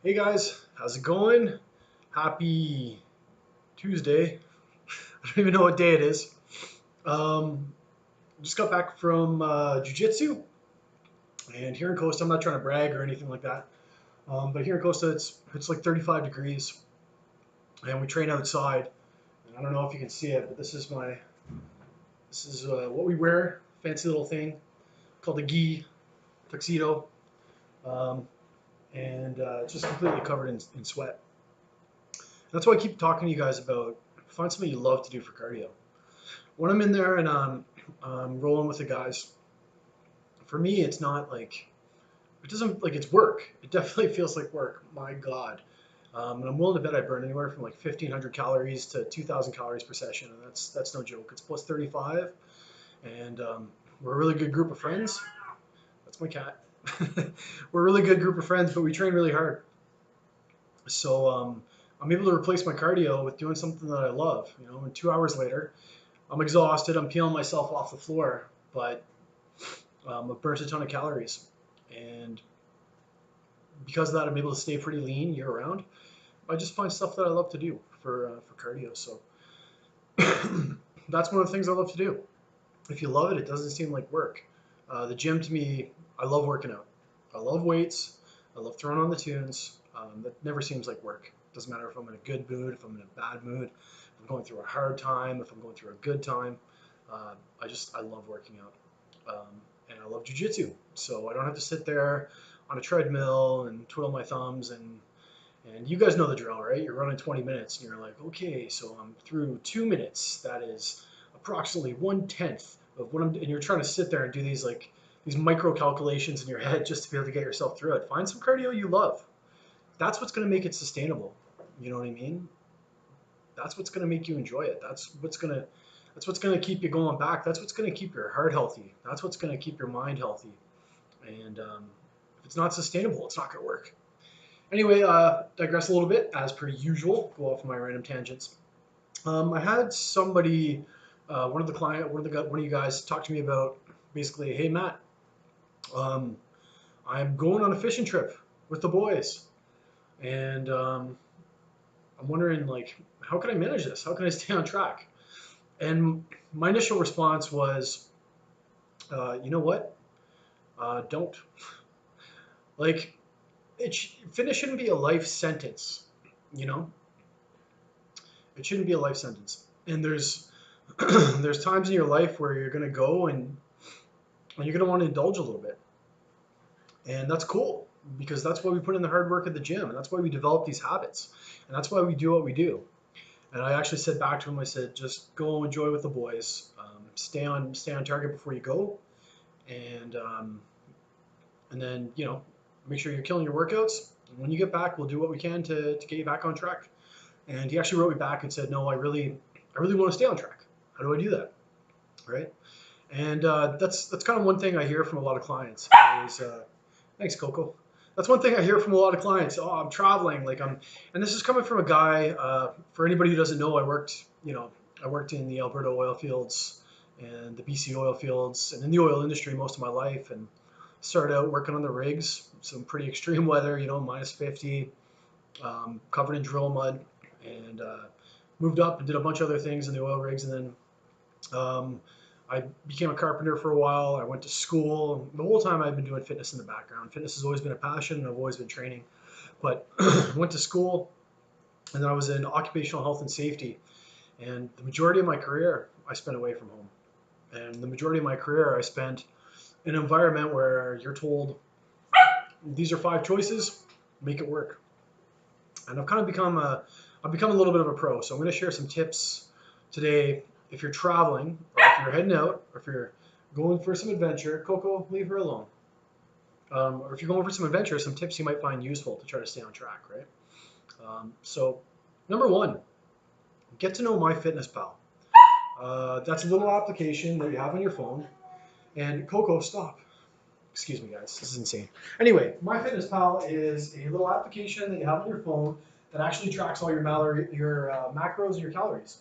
Hey guys, how's it going? Happy Tuesday. I don't even know what day it is. Um, just got back from jiu-jitsu, and here in Costa, I'm not trying to brag or anything like that, but here in Costa, it's like 35 degrees, and we train outside. And I don't know if you can see it, but this is what we wear. Fancy little thing called a gi tuxedo, um, and it's just completely covered in sweat. That's why I keep talking to you guys about find something you love to do for cardio. When I'm in there and I'm rolling with the guys, for me, it's not like it doesn't like it's work. It definitely feels like work. My God. And I'm willing to bet I burn anywhere from like 1,500 calories to 2,000 calories per session, and that's no joke. It's plus 35, and we're a really good group of friends. That's my cat. We're a really good group of friends, but we train really hard. So I'm able to replace my cardio with doing something that I love. And 2 hours later, I'm exhausted. I'm peeling myself off the floor, but I've burnt a ton of calories, and because of that, I'm able to stay pretty lean year round. I just find stuff that I love to do for cardio. So that's one of the things I love to do. If you love it, it doesn't seem like work. The gym to me, I love working out. I love weights. I love throwing on the tunes. That never seems like work. Doesn't matter if I'm in a good mood, if I'm in a bad mood, if I'm going through a hard time, if I'm going through a good time. I love working out, and I love jujitsu. So I don't have to sit there on a treadmill and twiddle my thumbs and you guys know the drill, right? You're running 20 minutes and you're like, okay, so I'm through 2 minutes. That is approximately 1/10 of what and you're trying to sit there and do these micro calculations in your head just to be able to get yourself through it. Find some cardio you love. That's what's going to make it sustainable. You know what I mean? That's what's going to make you enjoy it. That's what's going to keep you going back. That's what's going to keep your heart healthy. That's what's going to keep your mind healthy. And if it's not sustainable, it's not going to work. Anyway, digress a little bit as per usual. Go off my random tangents. I had somebody, one of you guys, talk to me about basically, hey Matt, um, I'm going on a fishing trip with the boys, and I'm wondering like, how can I manage this? How can I stay on track? And my initial response was, you know what? Don't. Like, fitness shouldn't be a life sentence. You know, it shouldn't be a life sentence. And there's times in your life where you're gonna go and you're gonna want to indulge a little bit, and that's cool because that's why we put in the hard work at the gym, and that's why we develop these habits, and that's why we do what we do. And I actually said back to him, I said, just go enjoy with the boys, stay on target before you go, and and then make sure you're killing your workouts. And when you get back, we'll do what we can to get you back on track. And he actually wrote me back and said, no, I really want to stay on track. How do I do that? Right? And that's kind of one thing I hear from a lot of clients is, thanks, Coco. That's one thing I hear from a lot of clients. Oh, I'm traveling, and this is coming from a guy. For anybody who doesn't know, I worked in the Alberta oil fields and the BC oil fields and in the oil industry most of my life, and started out working on the rigs, some pretty extreme weather, minus 50, covered in drill mud, and moved up and did a bunch of other things in the oil rigs, and then I became a carpenter for a while. I went to school. The whole time I've been doing fitness in the background. Fitness has always been a passion, and I've always been training. But went to school, and then I was in occupational health and safety. And the majority of my career, I spent away from home. And the majority of my career, I spent in an environment where you're told, these are 5 choices, make it work. And I've become a little bit of a pro. So I'm going to share some tips today. If you're traveling, or if you're heading out, or if you're going for some adventure, Coco, leave her alone. Or if you're going for some adventure, some tips you might find useful to try to stay on track, right? So, number one, get to know Myfitnesspal. That's a little application that you have on your phone. And Coco, stop. Excuse me, guys. This is insane. Anyway, Myfitnesspal is a little application that you have on your phone that actually tracks all your macros and your calories.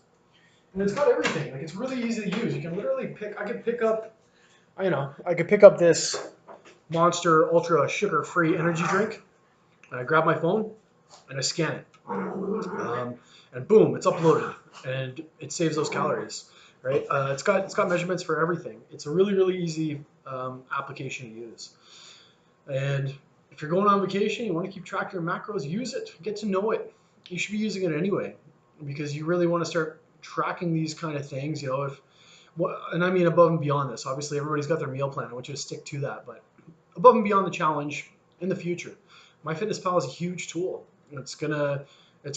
And it's got everything. Like, it's really easy to use. You can literally I could pick up, I could pick up this Monster Ultra sugar-free energy drink, And I grab my phone and I scan it. And boom, it's uploaded, and it saves those calories, right? It's got measurements for everything. It's a really easy application to use. And if you're going on vacation, you want to keep track of your macros, use it. Get to know it. You should be using it anyway, because you really want to start tracking these kind of things. You know, and I mean above and beyond this. Obviously, everybody's got their meal plan. I want you to stick to that, but above and beyond the challenge in the future, MyFitnessPal is a huge tool. It's gonna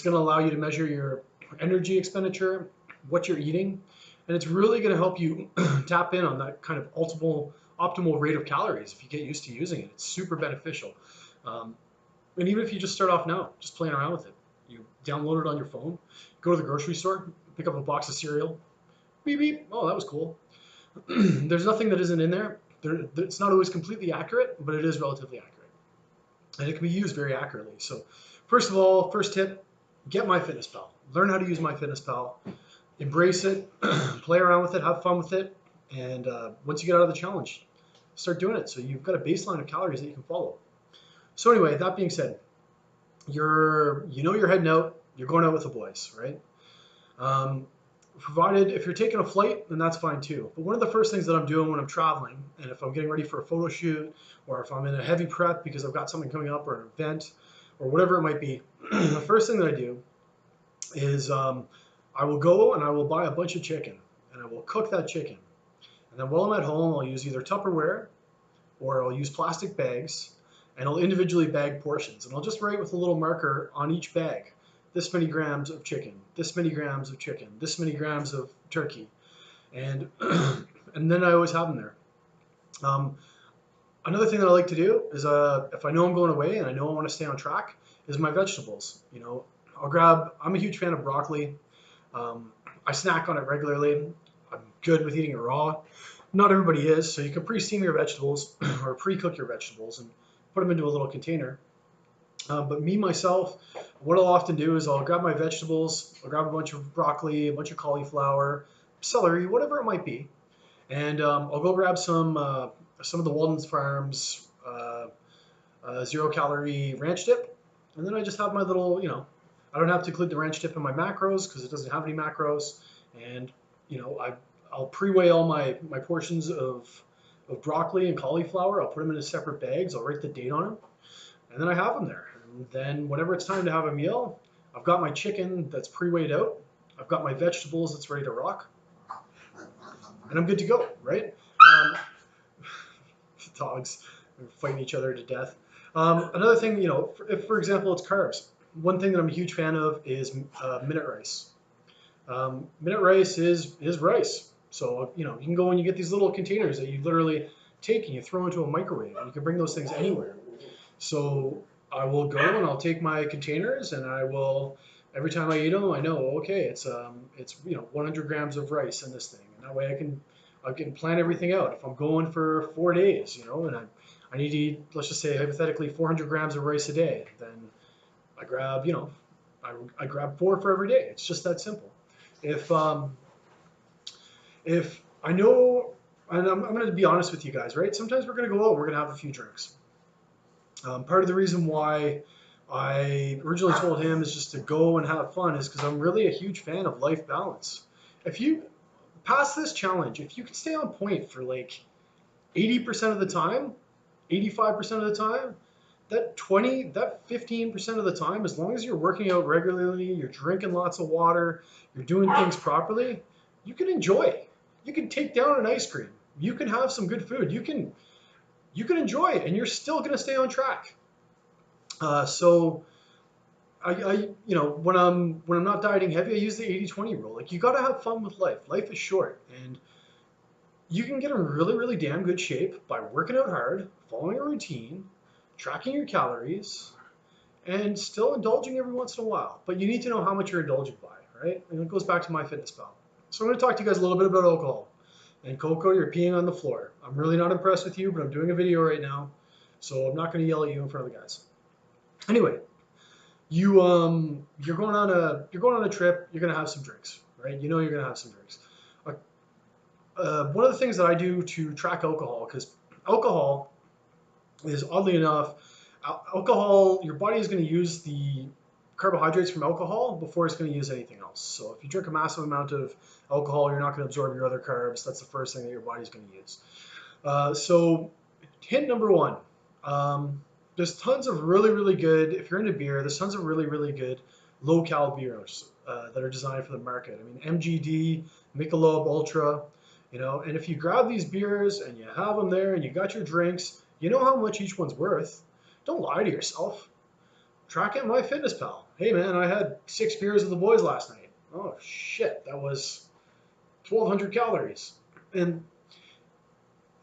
allow you to measure your energy expenditure, what you're eating, and it's really gonna help you tap in on that kind of optimal rate of calories if you get used to using it. It's super beneficial. Um, and even if you just start off now, just playing around with it, you download it on your phone, go to the grocery store, pick up a box of cereal, beep beep. Oh, that was cool. There's nothing that isn't in there. It's not always completely accurate, but it is relatively accurate, and it can be used very accurately. So, first of all, first tip: get MyFitnessPal. Learn how to use MyFitnessPal. Embrace it, play around with it, have fun with it, and once you get out of the challenge, start doing it. So you've got a baseline of calories that you can follow. So anyway, that being said, you're heading out, you're going out with the boys, right? Um, Provided if you're taking a flight, then that's fine too. But one of the first things that I'm doing when I'm traveling, and if I'm getting ready for a photo shoot, or if I'm in a heavy prep because I've got something coming up or an event, or whatever it might be, the first thing that I do is I will go and I will buy a bunch of chicken, and I will cook that chicken. And then while I'm at home, I'll use either Tupperware or I'll use plastic bags, and I'll individually bag portions. And I'll just write with a little marker on each bag, this many grams of chicken, this many grams of chicken, this many grams of turkey, and and then I always have them there. Um, Another thing that I like to do is if I know I'm going away and I know I want to stay on track, is my vegetables. You know, I'm a huge fan of broccoli. I snack on it regularly. I'm good with eating it raw. Not everybody is, so you can pre-steam your vegetables or pre-cook your vegetables and put them into a little container. But me, myself, what I'll often do is I'll grab my vegetables, I'll grab a bunch of broccoli, a bunch of cauliflower, celery, whatever it might be, and I'll go grab some of the Walden's Farms 0-calorie ranch dip, and then I just have my little, I don't have to include the ranch dip in my macros because it doesn't have any macros, and I'll pre-weigh all my portions of broccoli and cauliflower. I'll put them into separate bags. I'll write the date on them, and then I have them there. And then whenever it's time to have a meal, I've got my chicken that's pre-weighed out. I've got my vegetables that's ready to rock, and I'm good to go, right? Um, Dogs are fighting each other to death. Another thing, if for example it's carbs, one thing that I'm a huge fan of is minute rice. Minute rice is rice. So, you can go and you get these little containers that you literally take and you throw into a microwave. And you can bring those things anywhere. So I will go and I'll take my containers and I will, every time I eat them, I know, okay, it's 100 grams of rice in this thing. And that way I can plan everything out. If I'm going for 4 days, and I need to eat, let's just say hypothetically 400 grams of rice a day, then I grab, I grab 4 for every day. It's just that simple. If I know, and I'm going to be honest with you guys, right? Sometimes we're going to go out, we're going to have a few drinks. Part of the reason why I originally told him is just to go and have fun is because I'm really a huge fan of life balance. If you pass this challenge, if you can stay on point for like 80% of the time, 85% of the time, that 15% of the time, as long as you're working out regularly, you're drinking lots of water, you're doing things properly, you can enjoy. You can take down an ice cream. You can have some good food. You can enjoy it, and you're still going to stay on track. So when I'm not dieting heavy, I use the 80-20 rule. Like, you got to have fun with life. Life is short, and you can get in really, really damn good shape by working out hard, following a routine, tracking your calories, and still indulging every once in a while. But you need to know how much you're indulging by, right? And it goes back to MyFitnessPal. So I'm going to talk to you guys a little bit about alcohol. And Coco, you're peeing on the floor. I'm really not impressed with you, but I'm doing a video right now, so I'm not going to yell at you in front of the guys. Anyway, you're going on a trip. You're going to have some drinks, right? You know you're going to have some drinks. One of the things that I do to track alcohol, because alcohol is oddly enough alcohol, your body is going to use the carbohydrates from alcohol before it's going to use anything else. So if you drink a massive amount of alcohol, you're not going to absorb your other carbs. That's the first thing that your body's going to use. So hint number one, there's tons of really, really good, if you're into beer, there's tons of really, really good low-cal beers that are designed for the market. I mean, MGD, Michelob Ultra, and if you grab these beers and you have them there and you got your drinks, you know how much each one's worth. Don't lie to yourself. Track it in Myfitnesspal. Hey man, I had 6 beers with the boys last night. Oh shit, that was 1,200 calories. And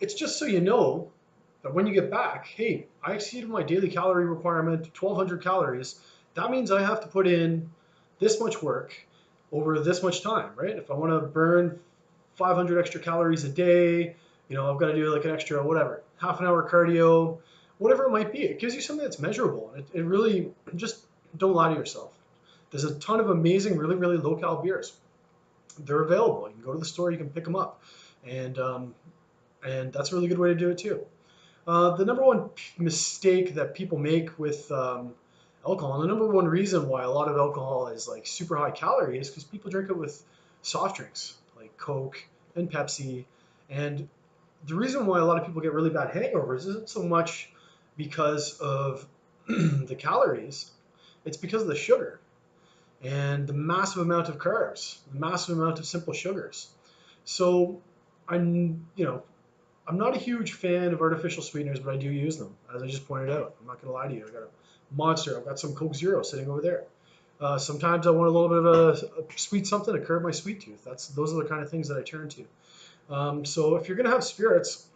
it's just so you know that when you get back, hey, I exceeded my daily calorie requirement, 1,200 calories. That means I have to put in this much work over this much time, right? If I want to burn 500 extra calories a day, I've got to do like an extra, whatever, half an hour cardio, whatever it might be. It gives you something that's measurable. It really, just don't lie to yourself. There's a ton of amazing, really, really low-cal beers. They're available. You can go to the store, you can pick them up. And that's a really good way to do it too. The number one mistake that people make with alcohol, and the number one reason why a lot of alcohol is like super high calorie is because people drink it with soft drinks like Coke and Pepsi. And the reason why a lot of people get really bad hangovers isn't so much because of the calories, it's because of the sugar and the massive amount of carbs, the massive amount of simple sugars. So I'm not a huge fan of artificial sweeteners, but I do use them, as I just pointed out. I'm not going to lie to you. I got a Monster. I've got some Coke Zero sitting over there. Sometimes I want a little bit of a sweet something to curb my sweet tooth. Those are the kind of things that I turn to. So if you're going to have spirits,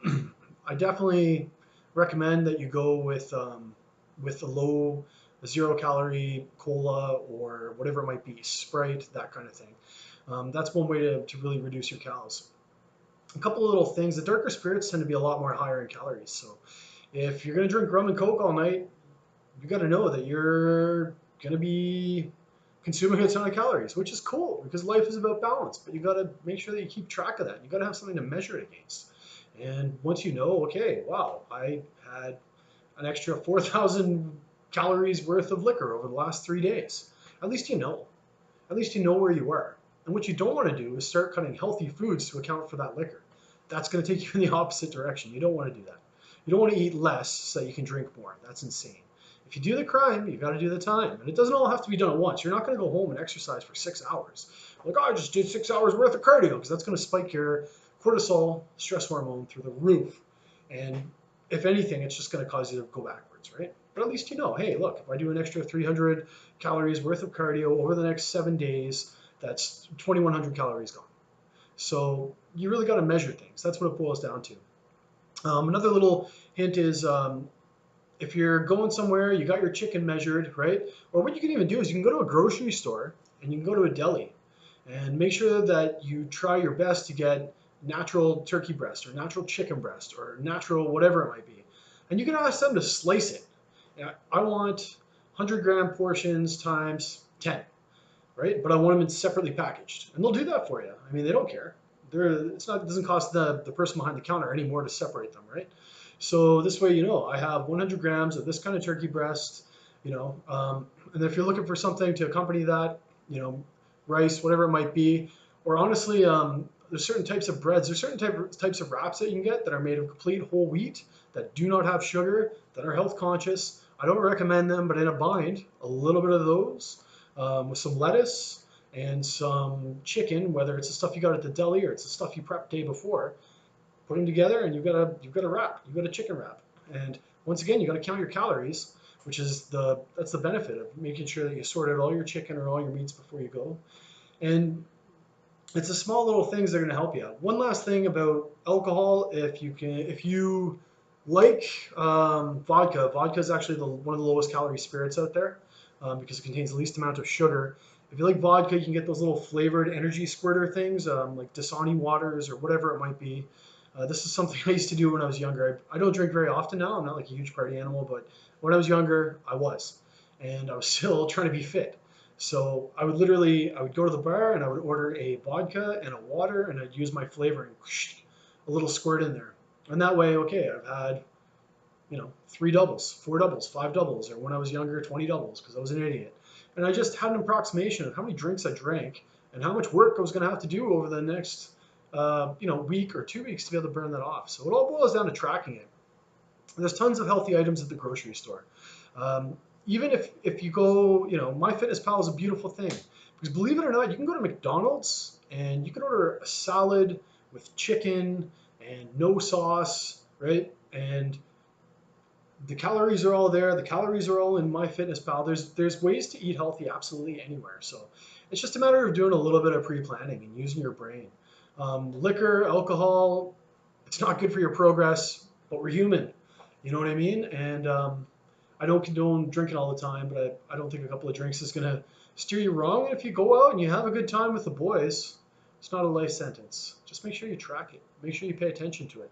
I definitely recommend that you go with a low, 0-calorie cola or whatever it might be, Sprite, that kind of thing. That's one way to really reduce your calories. A couple of little things. The darker spirits tend to be a lot more higher in calories. So if you're going to drink rum and Coke all night, you got to know that you're going to be consuming a ton of calories, which is cool because life is about balance. But you got to make sure that you keep track of that. You got to have something to measure it against. And once you know, okay, wow, I had an extra 4,000 calories worth of liquor over the last 3 days. At least you know. At least you know where you are. And what you don't want to do is start cutting healthy foods to account for that liquor. That's going to take you in the opposite direction. You don't want to do that. You don't want to eat less so that you can drink more. That's insane. If you do the crime, you got to do the time. And it doesn't all have to be done at once. You're not going to go home and exercise for 6 hours. Like, oh, I just did 6 hours worth of cardio, because that's going to spike your cortisol, stress hormone, through the roof. And if anything, it's just going to cause you to go backwards, right? But at least you know, hey, look, if I do an extra 300 calories worth of cardio over the next 7 days, that's 2,100 calories gone. So you really got to measure things. That's what it boils down to. Another little hint is if you're going somewhere, you got your chicken measured, right? Or what you can even do is you can go to a grocery store and you can go to a deli and make sure that you try your best to get natural turkey breast or natural chicken breast or natural whatever it might be. And you can ask them to slice it. Now, I want 100-gram portions times 10. Right? But I want them in separately packaged. And they'll do that for you. I mean, they don't care. It doesn't cost the person behind the counter any more to separate them, right? So this way, I have 100 grams of this kind of turkey breast, and if you're looking for something to accompany that, rice, whatever it might be, or honestly, there's certain types of breads, there's certain types of wraps that you can get that are made of complete whole wheat, that do not have sugar, that are health conscious. I don't recommend them, but in a bind, a little bit of those, with some lettuce and some chicken, whether it's the stuff you got at the deli or it's the stuff you prepped the day before, put them together and you've got a wrap, you've got a chicken wrap. And once again, you got to count your calories, which is that's the benefit of making sure that you sort out all your chicken or all your meats before you go. And it's the small little things that are going to help you out. One last thing about alcohol, if you like vodka is actually one of the lowest calorie spirits out there. Because it contains the least amount of sugar. If you like vodka, you can get those little flavored energy squirter things, like Dasani waters or whatever it might be. This is something I used to do when I was younger. I don't drink very often now. I'm not like a huge party animal, but when I was younger, I was. And I was still trying to be fit. So I would go to the bar and I would order a vodka and a water and I'd use my flavoring, a little squirt in there. And that way, okay, I've had 3 doubles, 4 doubles, 5 doubles, or when I was younger, 20 doubles because I was an idiot. And I just had an approximation of how many drinks I drank and how much work I was going to have to do over the next, week or 2 weeks to be able to burn that off. So it all boils down to tracking it. There's tons of healthy items at the grocery store. Even if you go, MyFitnessPal is a beautiful thing because believe it or not, you can go to McDonald's and you can order a salad with chicken and no sauce, right? And the calories are all there. The calories are all in MyFitnessPal. There's ways to eat healthy absolutely anywhere. So it's just a matter of doing a little bit of pre-planning and using your brain. Liquor, alcohol, it's not good for your progress, but we're human. You know what I mean? And I don't condone drinking all the time, but I don't think a couple of drinks is going to steer you wrong. And if you go out and you have a good time with the boys, it's not a life sentence. Just make sure you track it. Make sure you pay attention to it.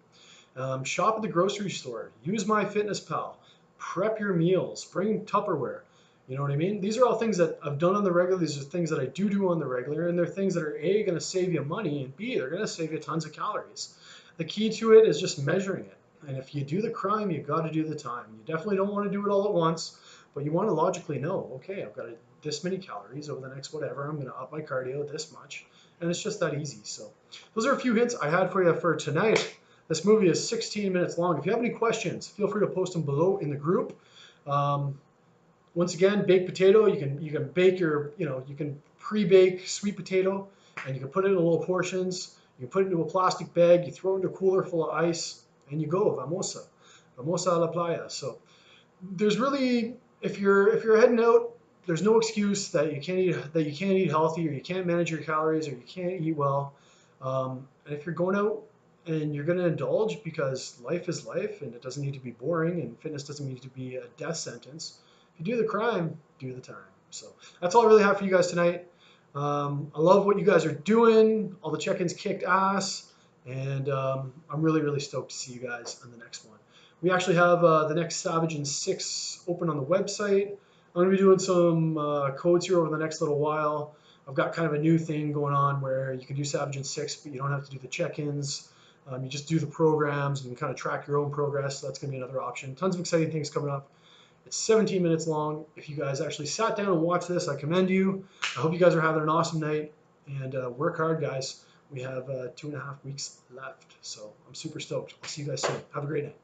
Shop at the grocery store. Use MyFitnessPal. Prep your meals. Bring Tupperware. You know what I mean? These are all things that I've done on the regular. These are things that I do on the regular, and they're things that are A, going to save you money, and B, they're going to save you tons of calories. The key to it is just measuring it. And if you do the crime, you got to do the time. You definitely don't want to do it all at once, but you want to logically know, okay, I've got this many calories over the next whatever. I'm going to up my cardio this much, and it's just that easy. So those are a few hints I had for you for tonight. This movie is 16 minutes long. If you have any questions, feel free to post them below in the group. Once again, baked potato, you can bake you can pre-bake sweet potato, and you can put it in little portions. You can put it into a plastic bag. You throw it into a cooler full of ice, and you go. Vamosa a la playa. So there's really, if you're heading out, there's no excuse that you can't eat healthy, or you can't manage your calories, or you can't eat well. And if you're going out and you're going to indulge because life is life and it doesn't need to be boring and fitness doesn't need to be a death sentence. If you do the crime, do the time. So that's all I really have for you guys tonight. I love what you guys are doing. All the check-ins kicked ass. And I'm really, really stoked to see you guys on the next one. We actually have the next Savage and 6 open on the website. I'm going to be doing some codes here over the next little while. I've got kind of a new thing going on where you can do Savage and 6, but you don't have to do the check-ins. You just do the programs and you can kind of track your own progress. So that's going to be another option. Tons of exciting things coming up. It's 17 minutes long. If you guys actually sat down and watched this, I commend you. I hope you guys are having an awesome night. And work hard, guys. We have 2.5 weeks left. So I'm super stoked. I'll see you guys soon. Have a great night.